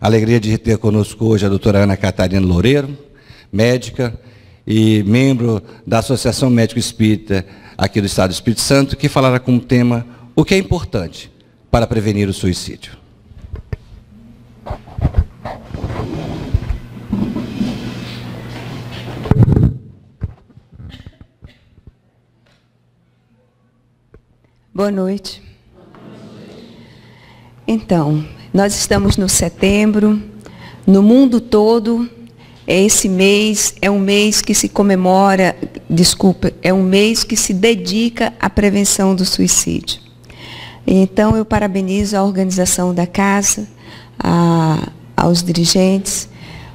Alegria de ter conosco hoje a doutora Ana Catarina Loureiro, médica e membro da Associação Médico Espírita aqui do Estado do Espírito Santo, que falará com o tema o que é importante para prevenir o suicídio. Boa noite. Então, nós estamos no setembro, no mundo todo, esse mês é um mês que se comemora, é um mês que se dedica à prevenção do suicídio. Então, eu parabenizo a organização da casa, aos dirigentes,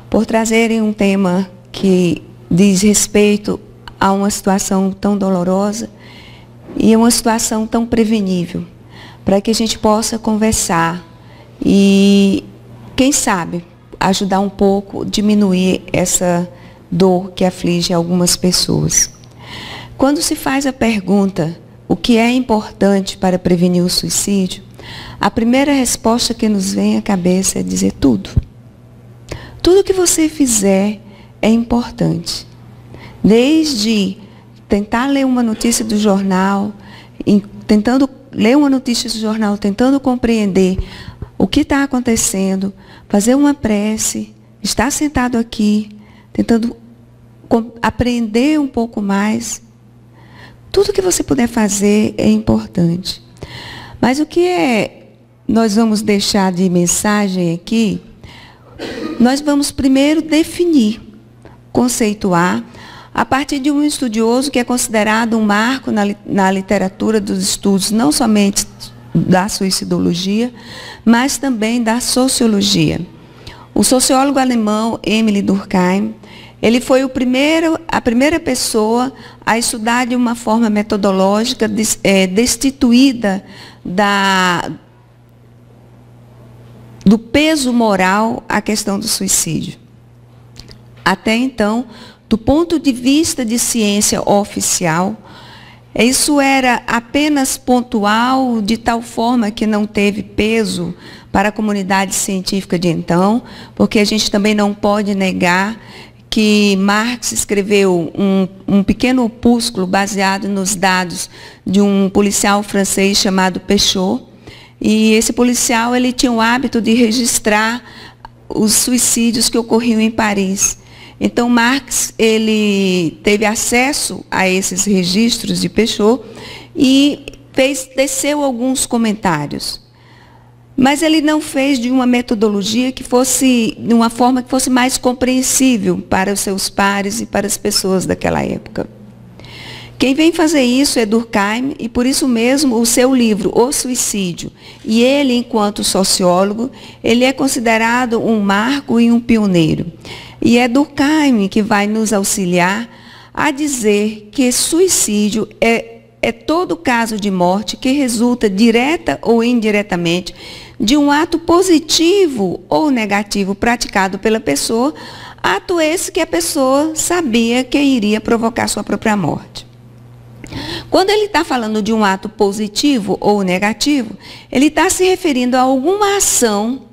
por trazerem um tema que diz respeito a uma situação tão dolorosa e uma situação tão prevenível, para que a gente possa conversar e, quem sabe, ajudar um pouco, diminuir essa dor que aflige algumas pessoas. Quando se faz a pergunta, o que é importante para prevenir o suicídio, a primeira resposta que nos vem à cabeça é dizer tudo. Tudo que você fizer é importante. Desde tentar ler uma notícia do jornal, tentando compreender o que está acontecendo, fazer uma prece, estar sentado aqui, tentando aprender um pouco mais. Tudo que você puder fazer é importante. Mas o que nós vamos deixar de mensagem aqui, nós vamos primeiro definir, conceituar, a partir de um estudioso que é considerado um marco na literatura dos estudos, não somente da suicidologia, mas também da sociologia. O sociólogo alemão Emile Durkheim, ele foi a primeira pessoa a estudar de uma forma metodológica destituída do peso moral a questão do suicídio. Até então, do ponto de vista de ciência oficial, isso era apenas pontual, de tal forma que não teve peso para a comunidade científica de então, porque a gente também não pode negar que Marx escreveu um pequeno opúsculo baseado nos dados de um policial francês chamado Péchot, e esse policial ele tinha o hábito de registrar os suicídios que ocorriam em Paris. Então, Marx ele teve acesso a esses registros de Péchot e teceu alguns comentários. Mas ele não fez de uma metodologia que fosse, de uma forma que fosse mais compreensível para os seus pares e para as pessoas daquela época. Quem vem fazer isso é Durkheim, e por isso mesmo o seu livro, O Suicídio, e ele, enquanto sociólogo, ele é considerado um marco e um pioneiro. E é Durkheim que vai nos auxiliar a dizer que suicídio é todo caso de morte que resulta, direta ou indiretamente, de um ato positivo ou negativo praticado pela pessoa, ato esse que a pessoa sabia que iria provocar sua própria morte. Quando ele está falando de um ato positivo ou negativo, ele está se referindo a alguma ação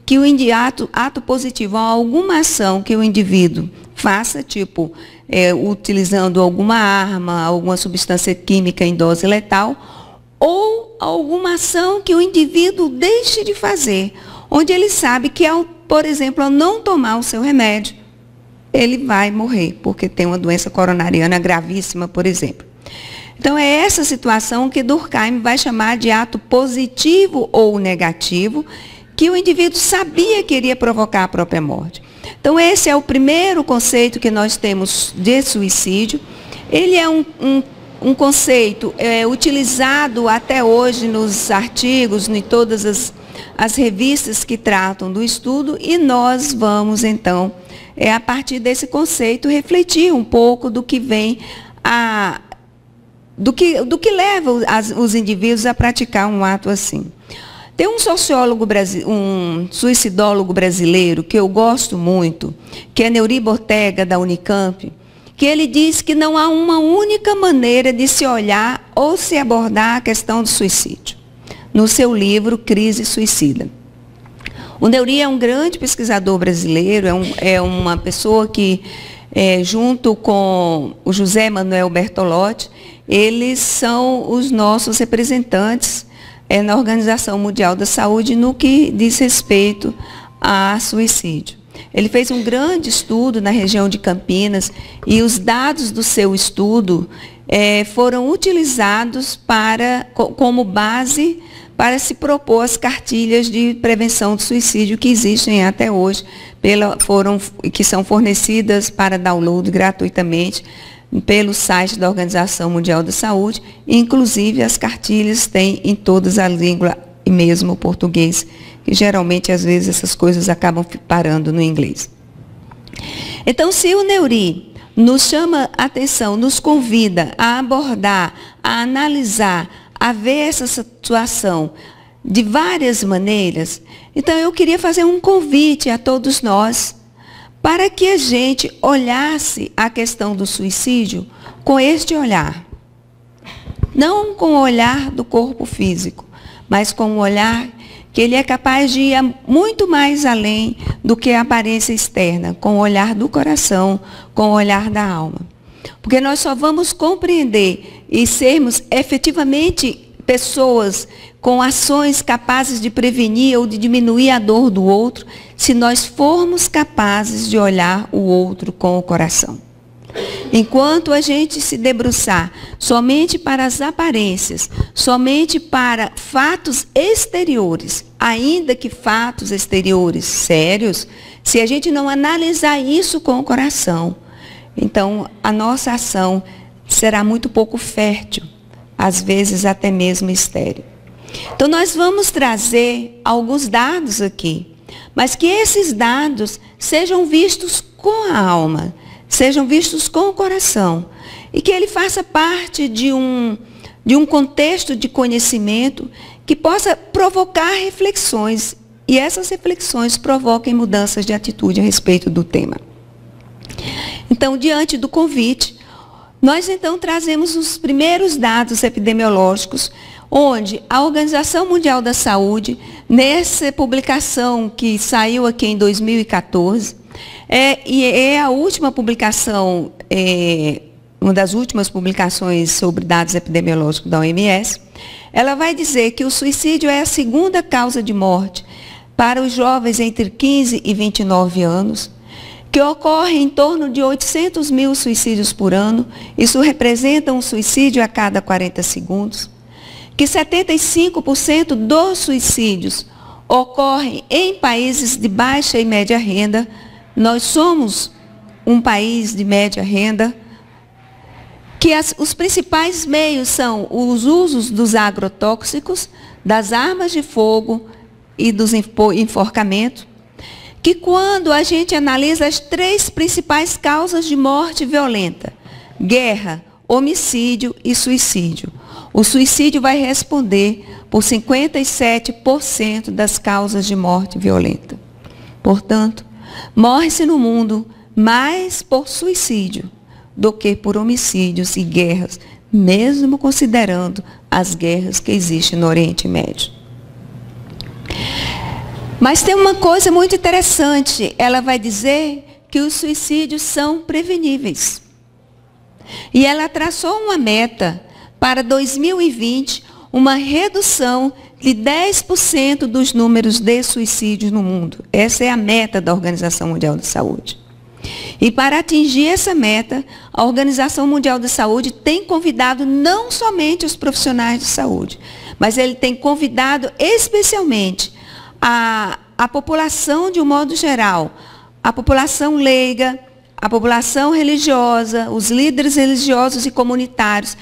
que ato positivo, a alguma ação que o indivíduo faça, tipo, utilizando alguma arma, alguma substância química em dose letal, ou alguma ação que o indivíduo deixe de fazer, onde ele sabe que, por exemplo, ao não tomar o seu remédio, ele vai morrer, porque tem uma doença coronariana gravíssima, por exemplo. Então, é essa situação que Durkheim vai chamar de ato positivo ou negativo, que o indivíduo sabia que iria provocar a própria morte. Então, esse é o primeiro conceito que nós temos de suicídio. Ele é um conceito utilizado até hoje nos artigos, em todas as revistas que tratam do estudo, e nós vamos, então, a partir desse conceito, refletir um pouco do que vem do que leva os indivíduos a praticar um ato assim. Tem um um suicidólogo brasileiro que eu gosto muito, que é Neuribo Ortega, da Unicamp, que ele diz que não há uma única maneira de se olhar ou se abordar a questão do suicídio, no seu livro Crise Suicida. O Neuri é um grande pesquisador brasileiro, é uma pessoa que, junto com o José Manuel Bertolotti, eles são os nossos representantes na Organização Mundial da Saúde no que diz respeito a suicídio. Ele fez um grande estudo na região de Campinas e os dados do seu estudo foram utilizados como base para se propor as cartilhas de prevenção do suicídio que existem até hoje, que são fornecidas para download gratuitamente pelo site da Organização Mundial da Saúde. Inclusive, as cartilhas têm em todas as línguas, e mesmo o português, que geralmente, às vezes, essas coisas acabam parando no inglês. Então, se o Neuri nos chama a atenção, nos convida a abordar, a analisar, a ver essa situação de várias maneiras, então eu queria fazer um convite a todos nós para que a gente olhasse a questão do suicídio com este olhar. Não com o olhar do corpo físico, mas com o olhar que ele é capaz de ir muito mais além do que a aparência externa, com o olhar do coração, com o olhar da alma. Porque nós só vamos compreender e sermos efetivamente pessoas com ações capazes de prevenir ou de diminuir a dor do outro, se nós formos capazes de olhar o outro com o coração. Enquanto a gente se debruçar somente para as aparências, somente para fatos exteriores, ainda que fatos exteriores sérios, se a gente não analisar isso com o coração, então a nossa ação será muito pouco fértil, às vezes até mesmo estéril. Então nós vamos trazer alguns dados aqui, mas que esses dados sejam vistos com a alma, sejam vistos com o coração, e que ele faça parte de um contexto de conhecimento que possa provocar reflexões, e essas reflexões provoquem mudanças de atitude a respeito do tema. Então, diante do convite, nós então trazemos os primeiros dados epidemiológicos, onde a Organização Mundial da Saúde, nessa publicação que saiu aqui em 2014, é a última publicação, uma das últimas publicações sobre dados epidemiológicos da OMS, ela vai dizer que o suicídio é a segunda causa de morte para os jovens entre 15 e 29 anos, que ocorre em torno de 800 mil suicídios por ano, isso representa um suicídio a cada 40 segundos, que 75% dos suicídios ocorrem em países de baixa e média renda. Nós somos um país de média renda, que os principais meios são os usos dos agrotóxicos, das armas de fogo e dos enforcamentos, que quando a gente analisa as três principais causas de morte violenta, guerra, homicídio e suicídio, o suicídio vai responder por 57% das causas de morte violenta. Portanto, morre-se no mundo mais por suicídio do que por homicídios e guerras, mesmo considerando as guerras que existem no Oriente Médio. Mas tem uma coisa muito interessante, ela vai dizer que os suicídios são preveníveis. E ela traçou uma meta para 2020, uma redução de 10% dos números de suicídios no mundo. Essa é a meta da Organização Mundial da Saúde. E para atingir essa meta, a Organização Mundial da Saúde tem convidado não somente os profissionais de saúde, mas ele tem convidado especialmente a população de um modo geral, a população leiga, a população religiosa, os líderes religiosos e comunitários.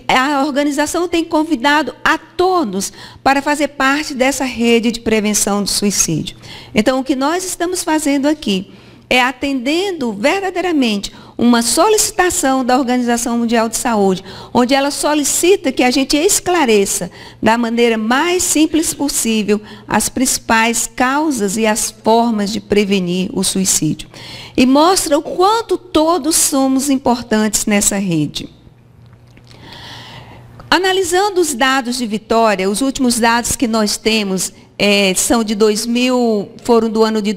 A organização tem convidado a todos para fazer parte dessa rede de prevenção do suicídio. Então, o que nós estamos fazendo aqui é atendendo verdadeiramente uma solicitação da Organização Mundial de Saúde, onde ela solicita que a gente esclareça da maneira mais simples possível as principais causas e as formas de prevenir o suicídio. E mostra o quanto todos somos importantes nessa rede. Analisando os dados de Vitória, os últimos dados que nós temos são de 2000, foram do ano de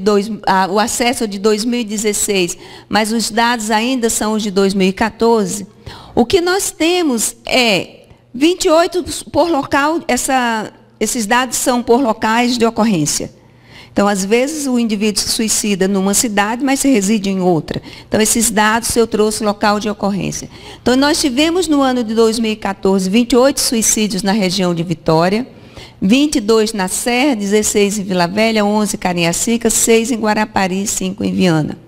o acesso é de 2016, mas os dados ainda são os de 2014. O que nós temos é 28 por local, esses dados são por locais de ocorrência. Então, às vezes, o indivíduo se suicida numa cidade, mas se reside em outra. Então, esses dados eu trouxe local de ocorrência. Então, nós tivemos no ano de 2014, 28 suicídios na região de Vitória, 22 na Serra, 16 em Vila Velha, 11 em Cariacica, 6 em Guarapari, 5 em Viana.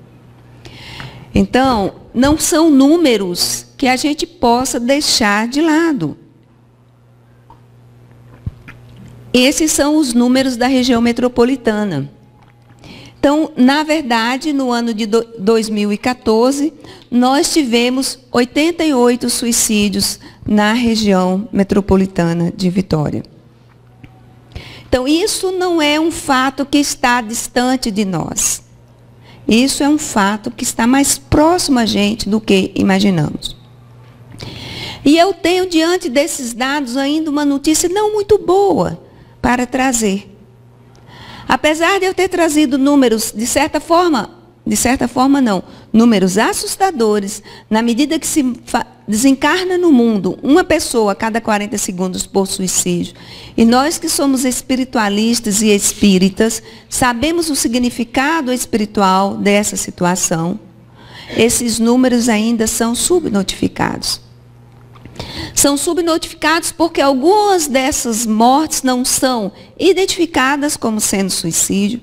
Então, não são números que a gente possa deixar de lado. Esses são os números da região metropolitana. Então, na verdade, no ano de 2014, nós tivemos 88 suicídios na região metropolitana de Vitória. Então, isso não é um fato que está distante de nós. Isso é um fato que está mais próximo a gente do que imaginamos. E eu tenho, diante desses dados, ainda uma notícia não muito boa para trazer. Apesar de eu ter trazido números, de certa forma não, números assustadores, na medida que se desencarna no mundo uma pessoa a cada 40 segundos por suicídio, e nós que somos espiritualistas e espíritas, sabemos o significado espiritual dessa situação, esses números ainda são subnotificados. São subnotificados porque algumas dessas mortes não são identificadas como sendo suicídio,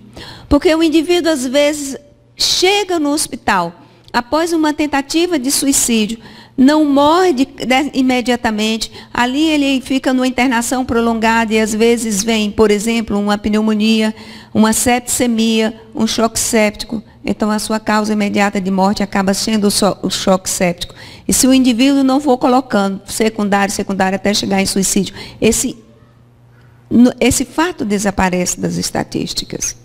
porque o indivíduo, às vezes, chega no hospital após uma tentativa de suicídio, não morre imediatamente, ali ele fica numa internação prolongada e, às vezes, vem, por exemplo, uma pneumonia, uma septicemia, um choque séptico. Então, a sua causa imediata de morte acaba sendo o choque séptico. E se o indivíduo não for colocando secundário até chegar em suicídio, esse fato desaparece das estatísticas.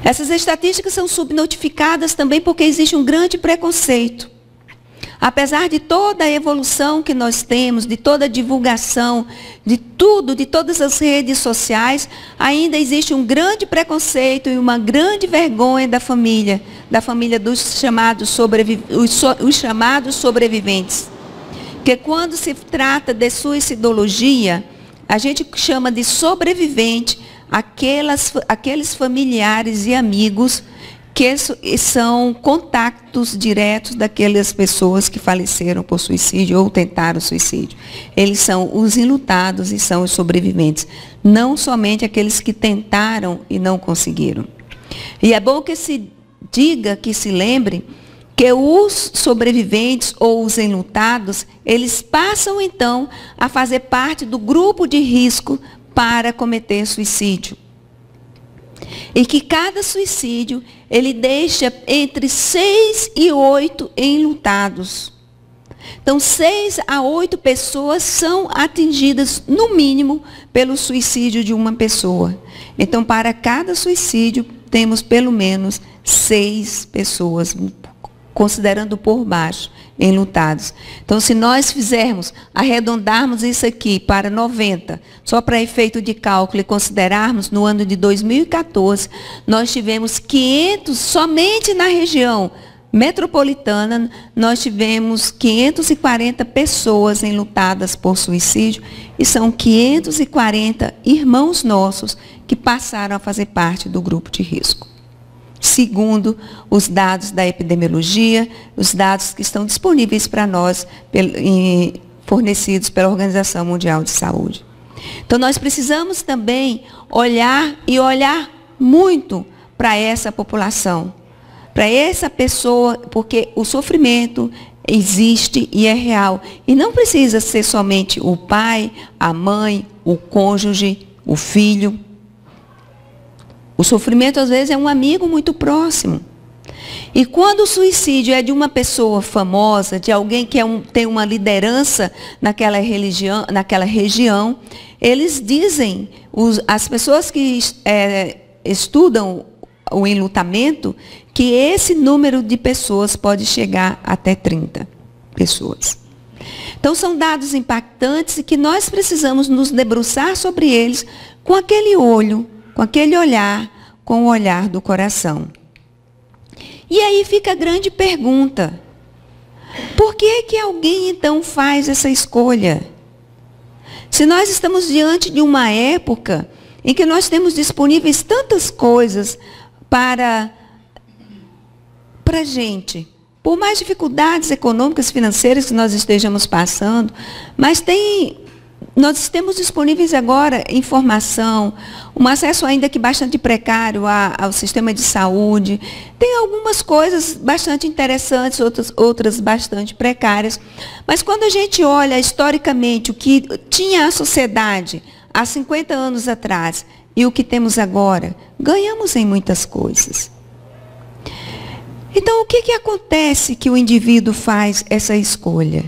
Essas estatísticas são subnotificadas também porque existe um grande preconceito. Apesar de toda a evolução que nós temos, de toda a divulgação, de tudo, de todas as redes sociais, ainda existe um grande preconceito e uma grande vergonha da família dos chamados sobreviventes. Porque quando se trata de suicidologia, a gente chama de sobrevivente aqueles familiares e amigos que são contatos diretos daquelas pessoas que faleceram por suicídio ou tentaram suicídio. Eles são os enlutados e são os sobreviventes, não somente aqueles que tentaram e não conseguiram. E é bom que se diga, que se lembre, que os sobreviventes ou os enlutados, eles passam então a fazer parte do grupo de risco para cometer suicídio. E que cada suicídio, ele deixa entre 6 e 8 enlutados. Então, 6 a 8 pessoas são atingidas, no mínimo, pelo suicídio de uma pessoa. Então, para cada suicídio, temos pelo menos 6 pessoas, considerando por baixo, enlutados. Então, se nós arredondarmos isso aqui para 90, só para efeito de cálculo, e considerarmos no ano de 2014, nós tivemos 500, somente na região metropolitana, nós tivemos 540 pessoas enlutadas por suicídio, e são 540 irmãos nossos que passaram a fazer parte do grupo de risco. Segundo os dados da epidemiologia, os dados que estão disponíveis para nós, fornecidos pela Organização Mundial de Saúde. Então, nós precisamos também olhar muito para essa população, para essa pessoa, porque o sofrimento existe e é real. E não precisa ser somente o pai, a mãe, o cônjuge, o filho. O sofrimento, às vezes, é um amigo muito próximo. E quando o suicídio é de uma pessoa famosa, de alguém que tem uma liderança naquela região, eles dizem, as pessoas que estudam o enlutamento, que esse número de pessoas pode chegar até 30 pessoas. Então, são dados impactantes e que nós precisamos nos debruçar sobre eles com aquele olho, com aquele olhar, com o olhar do coração. E aí fica a grande pergunta: por que que alguém então faz essa escolha? Se nós estamos diante de uma época em que nós temos disponíveis tantas coisas para a gente, por mais dificuldades econômicas, financeiras que nós estejamos passando, mas nós temos disponíveis agora informação, um acesso ainda que bastante precário ao sistema de saúde. Tem algumas coisas bastante interessantes, outras bastante precárias. Mas quando a gente olha historicamente o que tinha a sociedade há 50 anos atrás e o que temos agora, ganhamos em muitas coisas. Então, o que acontece que o indivíduo faz essa escolha?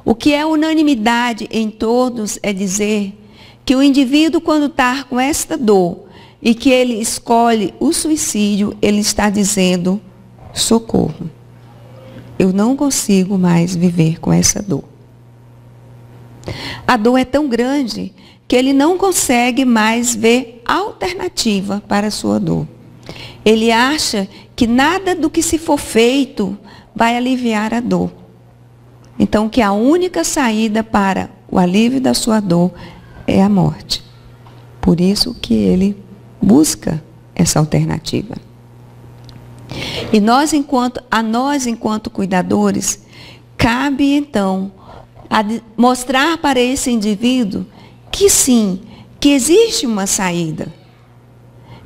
O que é unanimidade em todos é dizer que o indivíduo, quando está com esta dor e que ele escolhe o suicídio, ele está dizendo: socorro, eu não consigo mais viver com essa dor. A dor é tão grande que ele não consegue mais ver alternativa para a sua dor. Ele acha que nada do que se for feito vai aliviar a dor. Então, que a única saída para o alívio da sua dor é a morte. Por isso que ele busca essa alternativa. E a nós, enquanto cuidadores, cabe então mostrar para esse indivíduo que sim, que existe uma saída.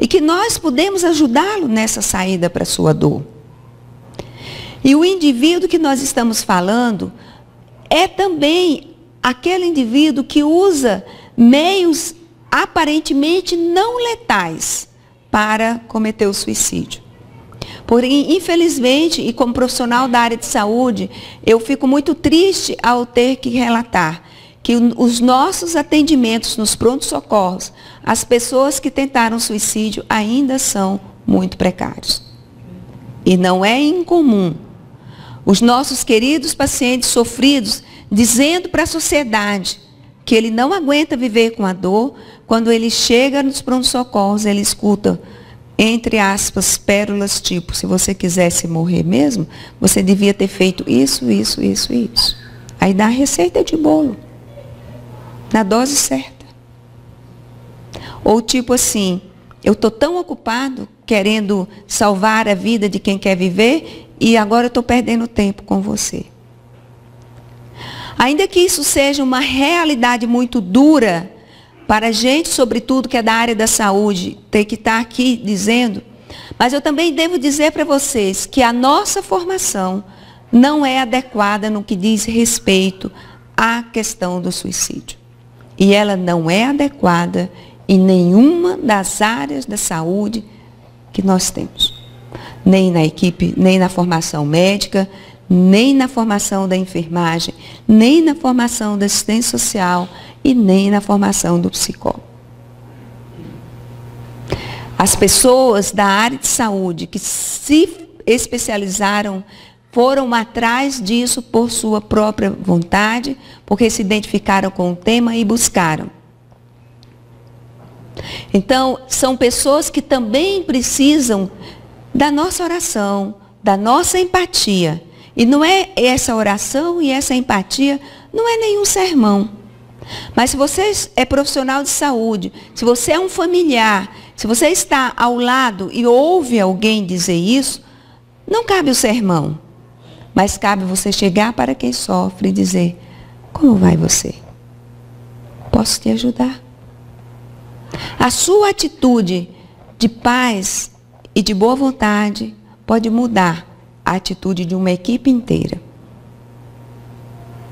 E que nós podemos ajudá-lo nessa saída para a sua dor. E o indivíduo que nós estamos falando é também aquele indivíduo que usa meios aparentemente não letais para cometer o suicídio. Porém, infelizmente, e como profissional da área de saúde, eu fico muito triste ao ter que relatar que os nossos atendimentos nos prontos-socorros, as pessoas que tentaram suicídio ainda são muito precários. E não é incomum os nossos queridos pacientes sofridos dizendo para a sociedade que ele não aguenta viver com a dor, quando ele chega nos prontos-socorros, ele escuta, entre aspas, pérolas tipo: se você quisesse morrer mesmo, você devia ter feito isso, isso, isso e isso. Aí dá a receita de bolo, na dose certa. Ou tipo assim: eu estou tão ocupado querendo salvar a vida de quem quer viver e agora eu estou perdendo tempo com você. Ainda que isso seja uma realidade muito dura para a gente, sobretudo que é da área da saúde, ter que estar aqui dizendo, mas eu também devo dizer para vocês que a nossa formação não é adequada no que diz respeito à questão do suicídio. E ela não é adequada em nenhuma das áreas da saúde que nós temos. Nem na equipe, nem na formação médica, nem na formação da enfermagem, nem na formação da assistência social e nem na formação do psicólogo. As pessoas da área de saúde que se especializaram foram atrás disso por sua própria vontade, porque se identificaram com o tema e buscaram. Então, são pessoas que também precisam da nossa oração, da nossa empatia. E não é essa oração e essa empatia, não é nenhum sermão. Mas se você é profissional de saúde, se você é um familiar, se você está ao lado e ouve alguém dizer isso, não cabe o sermão. Mas cabe você chegar para quem sofre e dizer: como vai você? Posso te ajudar? A sua atitude de paz e de boa vontade pode mudar a atitude de uma equipe inteira.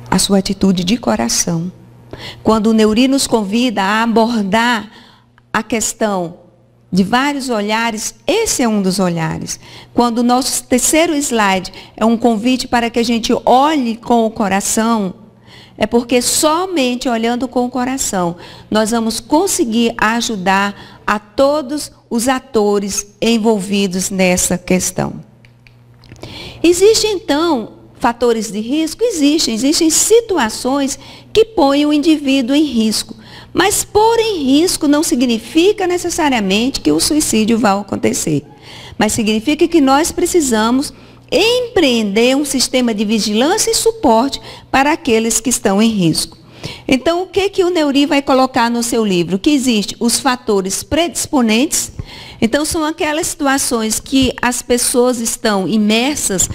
A sua atitude de coração. Quando o Neuri nos convida a abordar a questão de vários olhares, esse é um dos olhares. Quando o nosso terceiro slide é um convite para que a gente olhe com o coração, é porque somente olhando com o coração nós vamos conseguir ajudar a todos os atores envolvidos nessa questão. Existe então, fatores de risco? Existem situações que põem o indivíduo em risco. Mas pôr em risco não significa necessariamente que o suicídio vai acontecer. Mas significa que nós precisamos empreender um sistema de vigilância e suporte para aqueles que estão em risco. Então, o que o Neuri vai colocar no seu livro? Que existem os fatores predisponentes. Então, são aquelas situações que as pessoas estão imersas,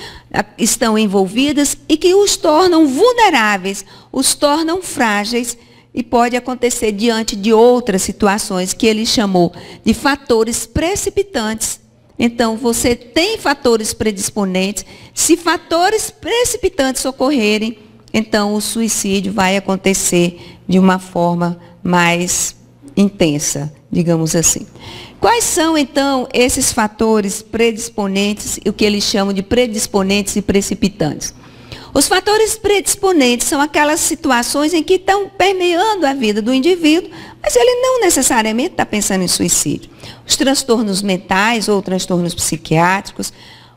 estão envolvidas e que os tornam vulneráveis, os tornam frágeis e pode acontecer diante de outras situações que ele chamou de fatores precipitantes. Então, você tem fatores predisponentes. Se fatores precipitantes ocorrerem, então o suicídio vai acontecer de uma forma mais intensa, digamos assim. Quais são, então, esses fatores predisponentes, o que eles chamam de predisponentes e precipitantes? Os fatores predisponentes são aquelas situações em que estão permeando a vida do indivíduo, mas ele não necessariamente está pensando em suicídio. Os transtornos mentais ou transtornos psiquiátricos,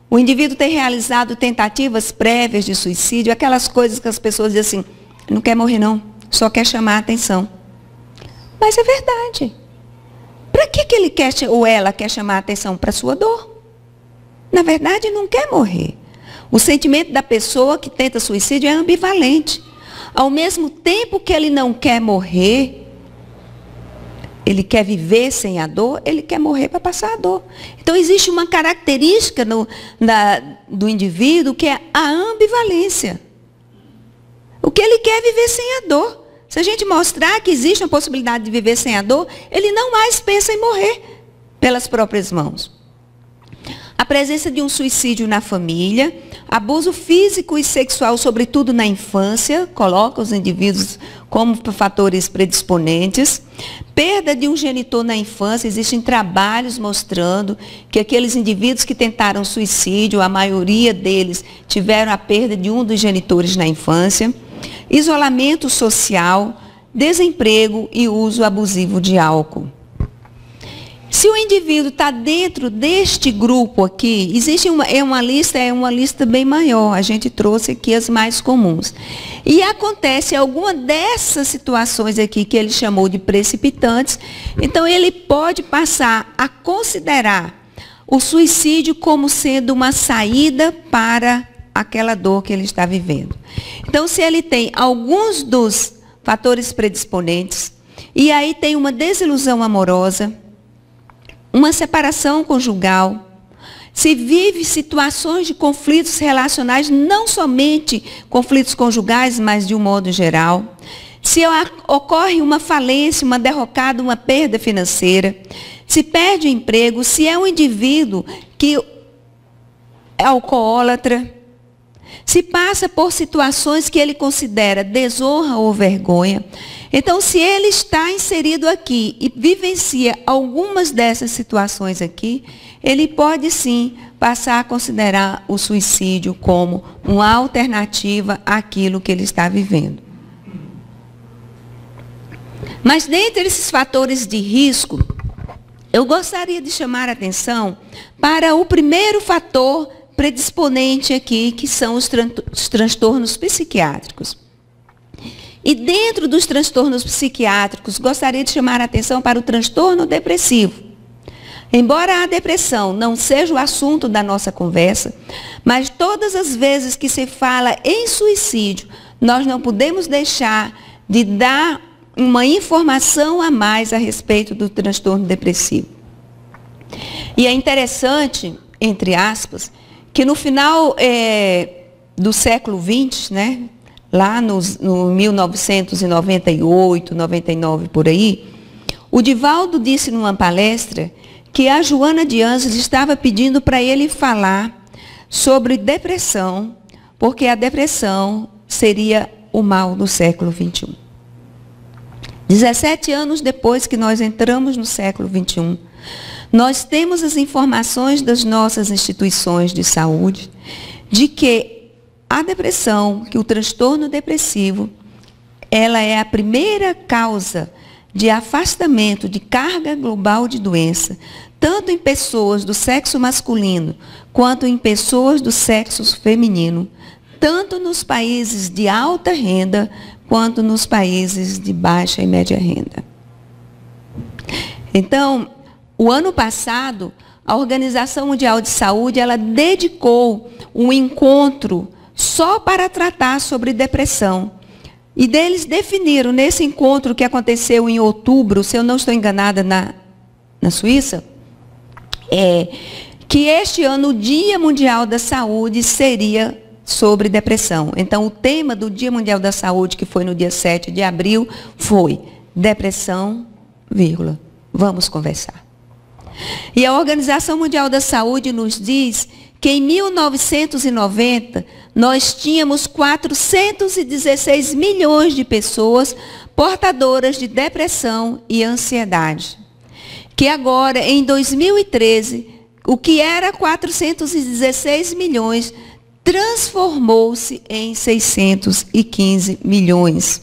o indivíduo tem realizado tentativas prévias de suicídio, aquelas coisas que as pessoas dizem assim, não quer morrer não, só quer chamar a atenção. Mas é verdade. Para que ele quer ou ela quer chamar a atenção? Para a sua dor. Na verdade, não quer morrer. O sentimento da pessoa que tenta suicídio é ambivalente. Ao mesmo tempo que ele não quer morrer, ele quer viver sem a dor, ele quer morrer para passar a dor. Então, existe uma característica do indivíduo que é a ambivalência. O que ele quer é viver sem a dor. Se a gente mostrar que existe uma possibilidade de viver sem a dor, ele não mais pensa em morrer pelas próprias mãos. A presença de um suicídio na família, abuso físico e sexual, sobretudo na infância, coloca os indivíduos como fatores predisponentes. Perda de um genitor na infância, existem trabalhos mostrando que aqueles indivíduos que tentaram suicídio, a maioria deles tiveram a perda de um dos genitores na infância. Isolamento social, desemprego e uso abusivo de álcool. Se o indivíduo está dentro deste grupo aqui, existe uma lista bem maior, a gente trouxe aqui as mais comuns. E acontece alguma dessas situações aqui que ele chamou de precipitantes, então ele pode passar a considerar o suicídio como sendo uma saída para aquela dor que ele está vivendo. Então, se ele tem alguns dos fatores predisponentes, e aí tem uma desilusão amorosa, uma separação conjugal, se vive situações de conflitos relacionais, não somente conflitos conjugais, mas de um modo geral, se ocorre uma falência, uma derrocada, uma perda financeira, se perde o emprego, se é um indivíduo que é alcoólatra, se passa por situações que ele considera desonra ou vergonha. Então, se ele está inserido aqui e vivencia algumas dessas situações aqui, ele pode sim passar a considerar o suicídio como uma alternativa àquilo que ele está vivendo. Mas dentre esses fatores de risco, eu gostaria de chamar a atenção para o primeiro fator predisponente aqui, que são os transtornos psiquiátricos. E dentro dos transtornos psiquiátricos, gostaria de chamar a atenção para o transtorno depressivo. Embora a depressão não seja o assunto da nossa conversa, mas todas as vezes que se fala em suicídio, nós não podemos deixar de dar uma informação a mais a respeito do transtorno depressivo. E é interessante, entre aspas, que no final do século XX, né, lá no 1998, 99 por aí, o Divaldo disse numa palestra que a Joana de Ângeles estava pedindo para ele falar sobre depressão, porque a depressão seria o mal do século XXI. 17 anos depois que nós entramos no século XXI, nós temos as informações das nossas instituições de saúde de que a depressão, que o transtorno depressivo, ela é a primeira causa de afastamento de carga global de doença, tanto em pessoas do sexo masculino quanto em pessoas do sexo feminino, tanto nos países de alta renda, quanto nos países de baixa e média renda. Então, o ano passado, a Organização Mundial de Saúde, ela dedicou um encontro só para tratar sobre depressão. E deles definiram, nesse encontro que aconteceu em outubro, se eu não estou enganada, na Suíça, que este ano o Dia Mundial da Saúde seria sobre depressão. Então, o tema do Dia Mundial da Saúde, que foi no dia 7 de abril, foi depressão, vamos conversar. E a Organização Mundial da Saúde nos diz que em 1990, nós tínhamos 416 milhões de pessoas portadoras de depressão e ansiedade. Que agora, em 2013, o que era 416 milhões transformou-se em 615 milhões.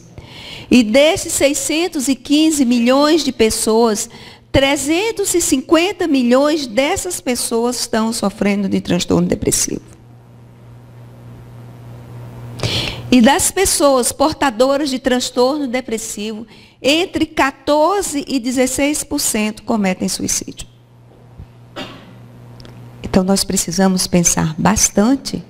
E desses 615 milhões de pessoas, 350 milhões dessas pessoas estão sofrendo de transtorno depressivo. E das pessoas portadoras de transtorno depressivo, entre 14% e 16% cometem suicídio. Então, nós precisamos pensar bastante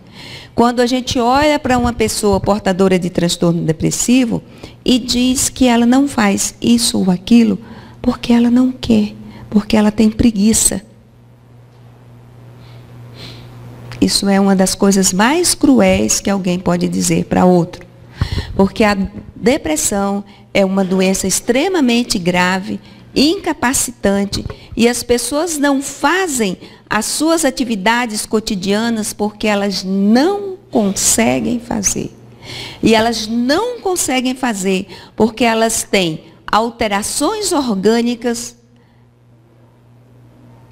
quando a gente olha para uma pessoa portadora de transtorno depressivo e diz que ela não faz isso ou aquilo porque ela não quer, porque ela tem preguiça. Isso é uma das coisas mais cruéis que alguém pode dizer para outro. Porque a depressão é uma doença extremamente grave, incapacitante, e as pessoas não fazem as suas atividades cotidianas porque elas não conseguem fazer. E elas não conseguem fazer porque elas têm alterações orgânicas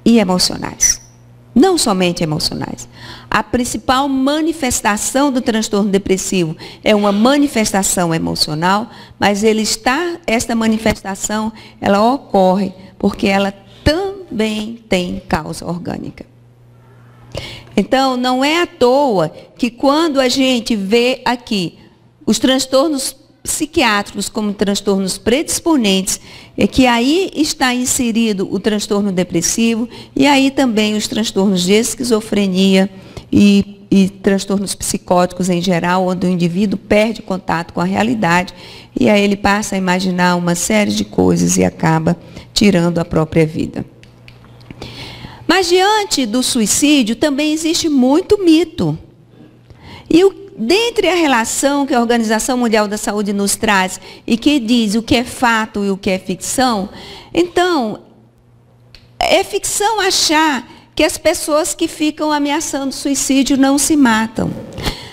e emocionais. Não somente emocionais. A principal manifestação do transtorno depressivo é uma manifestação emocional, mas esta manifestação, ela ocorre porque ela também tem causa orgânica. Então, não é à toa que quando a gente vê aqui os transtornos psiquiátricos como transtornos predisponentes, é que aí está inserido o transtorno depressivo e aí também os transtornos de esquizofrenia e transtornos psicóticos em geral, onde o indivíduo perde contato com a realidade e aí ele passa a imaginar uma série de coisas e acaba tirando a própria vida. Mas diante do suicídio também existe muito mito. E dentre a relação que a Organização Mundial da Saúde nos traz e que diz o que é fato e o que é ficção, então, é ficção achar que as pessoas que ficam ameaçando suicídio não se matam.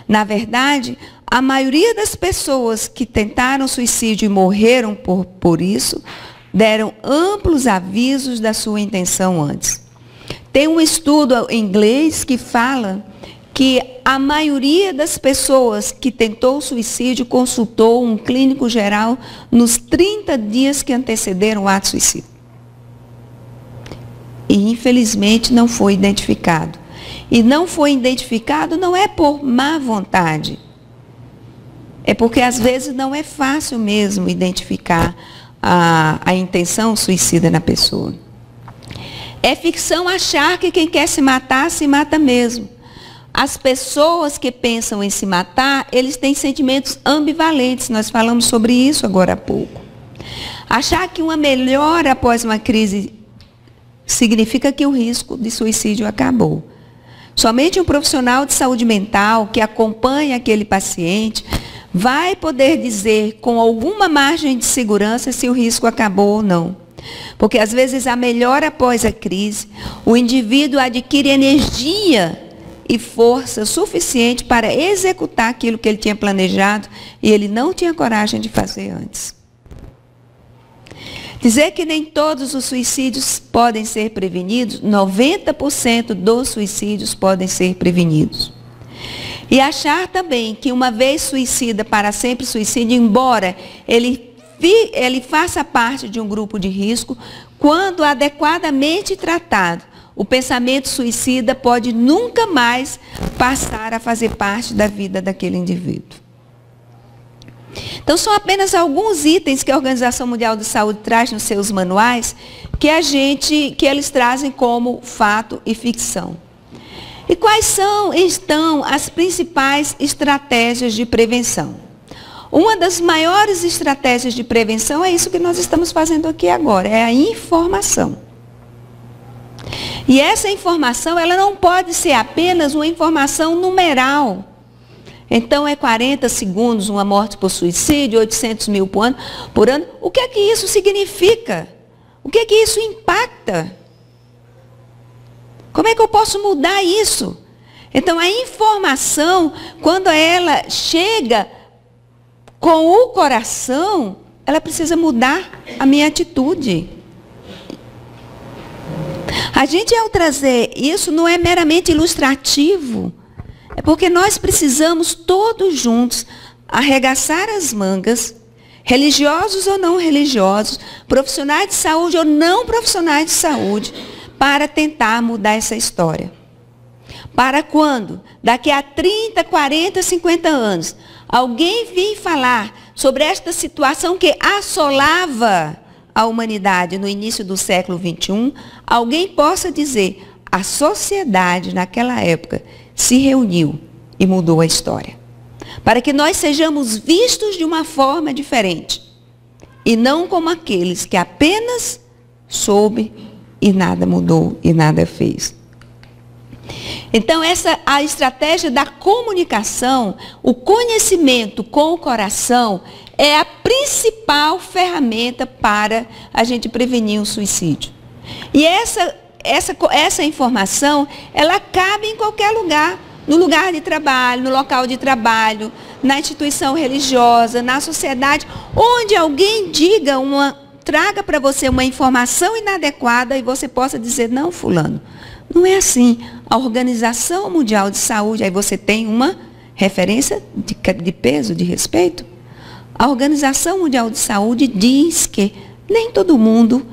Na verdade, a maioria das pessoas que tentaram suicídio e morreram por isso, deram amplos avisos da sua intenção antes. Tem um estudo em inglês que fala que a maioria das pessoas que tentou suicídio consultou um clínico geral nos 30 dias que antecederam o ato suicida. E, infelizmente, não foi identificado. E não foi identificado não é por má vontade. É porque, às vezes, não é fácil mesmo identificar a intenção suicida na pessoa. É ficção achar que quem quer se matar, se mata mesmo. As pessoas que pensam em se matar, eles têm sentimentos ambivalentes. Nós falamos sobre isso agora há pouco. Achar que uma melhora após uma crise significa que o risco de suicídio acabou. Somente um profissional de saúde mental que acompanha aquele paciente vai poder dizer com alguma margem de segurança se o risco acabou ou não. Porque às vezes a melhora após a crise, o indivíduo adquire energia e força suficiente para executar aquilo que ele tinha planejado e ele não tinha coragem de fazer antes. Dizer que nem todos os suicídios podem ser prevenidos, 90% dos suicídios podem ser prevenidos. E achar também que uma vez suicida, para sempre suicida, embora ele faça parte de um grupo de risco, quando adequadamente tratado, o pensamento suicida pode nunca mais passar a fazer parte da vida daquele indivíduo. Então, são apenas alguns itens que a Organização Mundial de Saúde traz nos seus manuais, que eles trazem como fato e ficção. E quais estão as principais estratégias de prevenção? Uma das maiores estratégias de prevenção é isso que nós estamos fazendo aqui agora, é a informação. E essa informação, ela não pode ser apenas uma informação numeral. Então, é 40 segundos uma morte por suicídio, 800 mil por ano. O que é que isso significa? O que é que isso impacta? Como é que eu posso mudar isso? Então, a informação, quando ela chega com o coração, ela precisa mudar a minha atitude. A gente, ao trazer isso, não é meramente ilustrativo. É porque nós precisamos todos juntos arregaçar as mangas, religiosos ou não religiosos, profissionais de saúde ou não profissionais de saúde, para tentar mudar essa história. Para quando, daqui a 30, 40, 50 anos, alguém vir falar sobre esta situação que assolava a humanidade no início do século XXI, alguém possa dizer, a sociedade naquela época se reuniu e mudou a história. Para que nós sejamos vistos de uma forma diferente. E não como aqueles que apenas soube e nada mudou e nada fez. Então, a estratégia da comunicação, o conhecimento com o coração, é a principal ferramenta para a gente prevenir o suicídio. E essa informação, ela cabe em qualquer lugar. No lugar de trabalho, no local de trabalho, na instituição religiosa, na sociedade, onde alguém traga para você uma informação inadequada e você possa dizer, não, fulano, não é assim. A Organização Mundial de Saúde, aí você tem uma referência de peso, de respeito. A Organização Mundial de Saúde diz que nem todo mundo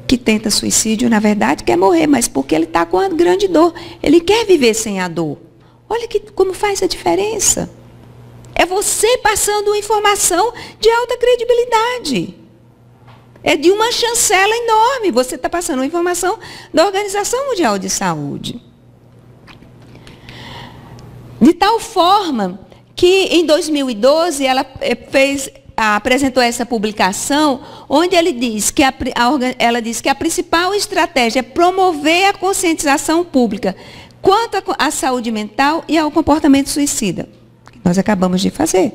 que tenta suicídio, na verdade, quer morrer, mas porque ele está com uma grande dor. Ele quer viver sem a dor. Olha como faz a diferença. É você passando uma informação de alta credibilidade. É de uma chancela enorme. Você está passando uma informação da Organização Mundial de Saúde. De tal forma que, em 2012, ela apresentou essa publicação, onde ela diz que a principal estratégia é promover a conscientização pública quanto à saúde mental e ao comportamento suicida, que nós acabamos de fazer.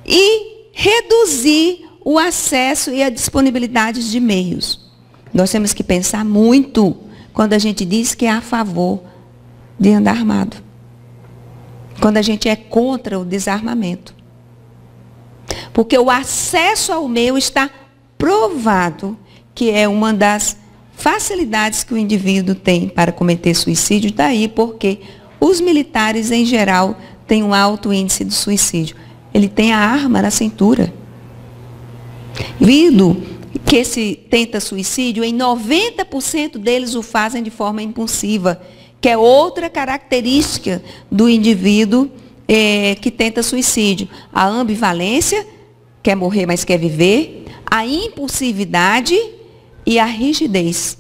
E reduzir o acesso e a disponibilidade de meios. Nós temos que pensar muito quando a gente diz que é a favor de andar armado. Quando a gente é contra o desarmamento. Porque o acesso ao meio está provado que é uma das facilidades que o indivíduo tem para cometer suicídio, daí porque os militares, em geral, têm um alto índice de suicídio. Ele tem a arma na cintura. Vindo que se tenta suicídio, em 90% deles o fazem de forma impulsiva, que é outra característica do indivíduo que tenta suicídio. A ambivalência, quer morrer, mas quer viver, a impulsividade e a rigidez.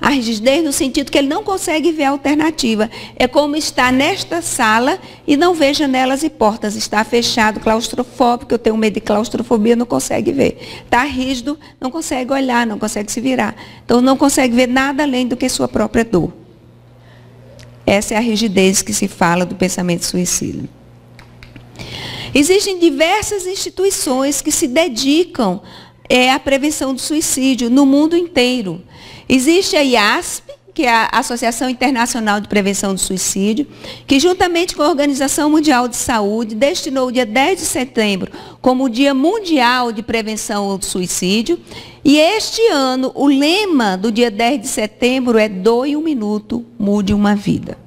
A rigidez no sentido que ele não consegue ver a alternativa. É como estar nesta sala e não ver janelas e portas. Está fechado, claustrofóbico, eu tenho medo de claustrofobia, não consegue ver. Está rígido, não consegue olhar, não consegue se virar. Então não consegue ver nada além do que sua própria dor. Essa é a rigidez que se fala do pensamento suicida. Existem diversas instituições que se dedicam à prevenção do suicídio no mundo inteiro. Existe a IASP, que é a Associação Internacional de Prevenção do Suicídio, que juntamente com a Organização Mundial de Saúde destinou o dia 10 de setembro como o Dia Mundial de Prevenção do Suicídio. E este ano, o lema do dia 10 de setembro é "Doe um minuto, mude uma vida".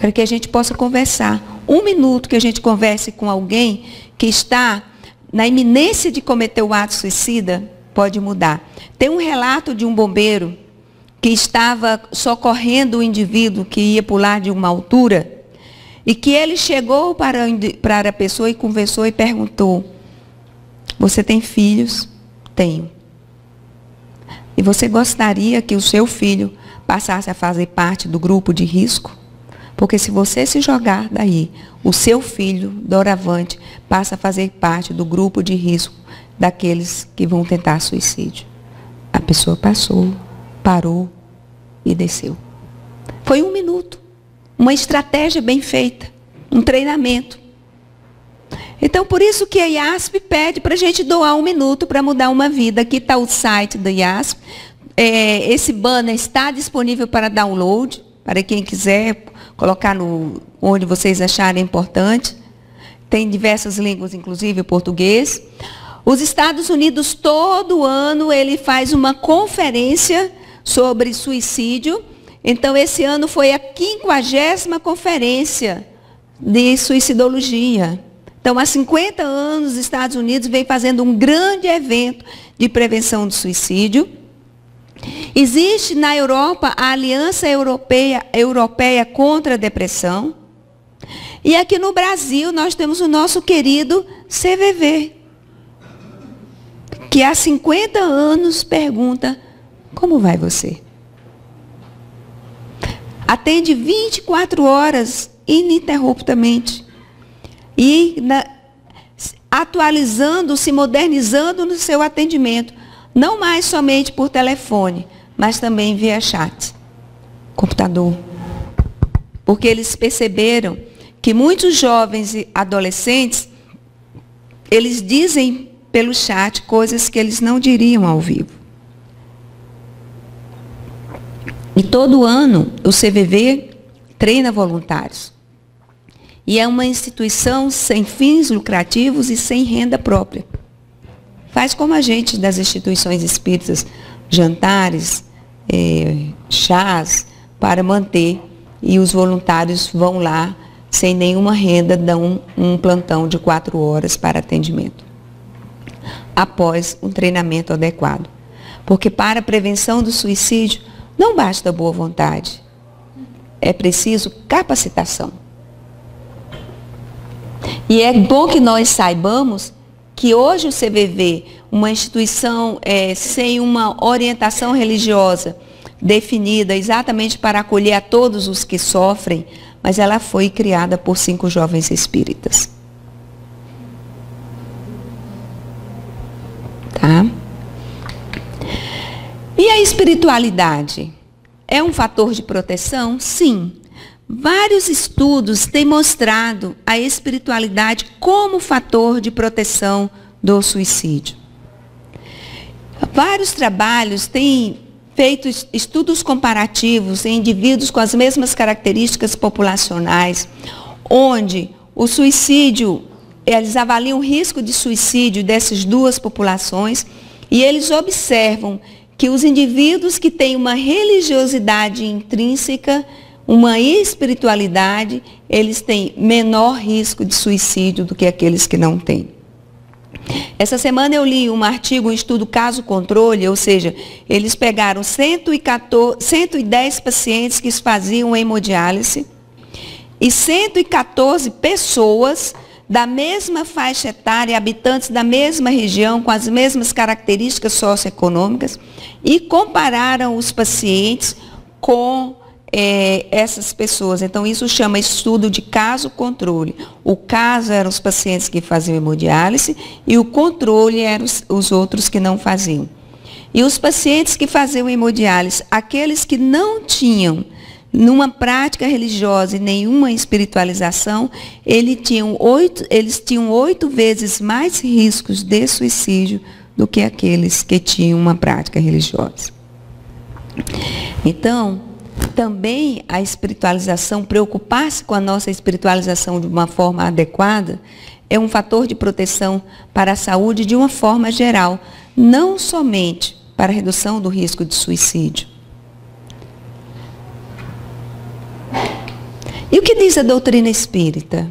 Para que a gente possa conversar. Um minuto que a gente converse com alguém que está na iminência de cometer o ato suicida, pode mudar. Tem um relato de um bombeiro que estava socorrendo o indivíduo que ia pular de uma altura, e que ele chegou para a pessoa e conversou e perguntou: você tem filhos? Tenho. E você gostaria que o seu filho passasse a fazer parte do grupo de risco? Porque se você se jogar daí, o seu filho, doravante, passa a fazer parte do grupo de risco daqueles que vão tentar suicídio. A pessoa passou, parou e desceu. Foi 1 minuto. Uma estratégia bem feita. Um treinamento. Então, por isso que a IASP pede para a gente doar 1 minuto para mudar uma vida. Aqui está o site da IASP. Esse banner está disponível para download, para quem quiser colocar onde vocês acharem importante. Tem diversas línguas, inclusive o português. Os Estados Unidos, todo ano, ele faz uma conferência sobre suicídio. Então, esse ano foi a 50ª conferência de suicidologia. Então, há 50 anos, os Estados Unidos vem fazendo um grande evento de prevenção do suicídio. Existe na Europa a Aliança Europeia contra a Depressão. E aqui no Brasil nós temos o nosso querido CVV, que há 50 anos pergunta: como vai você? Atende 24 horas ininterruptamente. E atualizando, se modernizando no seu atendimento. Não mais somente por telefone, mas também via chat, computador. Porque eles perceberam que muitos jovens e adolescentes, eles dizem pelo chat coisas que eles não diriam ao vivo. E todo ano o CVV treina voluntários. E é uma instituição sem fins lucrativos e sem renda própria. Faz como a gente das instituições espíritas, jantares, chás, para manter, e os voluntários vão lá sem nenhuma renda, dão um plantão de 4 horas para atendimento, após um treinamento adequado. Porque para a prevenção do suicídio, não basta boa vontade, é preciso capacitação. E é bom que nós saibamos que hoje o CVV, uma instituição sem uma orientação religiosa definida exatamente para acolher a todos os que sofrem, mas ela foi criada por 5 jovens espíritas. Tá? E a espiritualidade é um fator de proteção? Sim. Vários estudos têm mostrado a espiritualidade como fator de proteção do suicídio. Vários trabalhos têm feito estudos comparativos em indivíduos com as mesmas características populacionais, onde o suicídio, eles avaliam o risco de suicídio dessas 2 populações e eles observam que os indivíduos que têm uma religiosidade intrínseca, uma espiritualidade, eles têm menor risco de suicídio do que aqueles que não têm. Essa semana eu li um artigo, um estudo caso-controle, ou seja, eles pegaram 110 pacientes que faziam hemodiálise e 114 pessoas da mesma faixa etária, habitantes da mesma região, com as mesmas características socioeconômicas, e compararam os pacientes com essas pessoas. Então, isso chama estudo de caso-controle. O caso eram os pacientes que faziam hemodiálise e o controle eram os outros que não faziam. E os pacientes que faziam hemodiálise, aqueles que não tinham numa prática religiosa e nenhuma espiritualização, eles tinham 8 vezes mais riscos de suicídio do que aqueles que tinham uma prática religiosa. Então, também a espiritualização, preocupar-se com a nossa espiritualização de uma forma adequada, é um fator de proteção para a saúde de uma forma geral, não somente para a redução do risco de suicídio. E o que diz a doutrina espírita?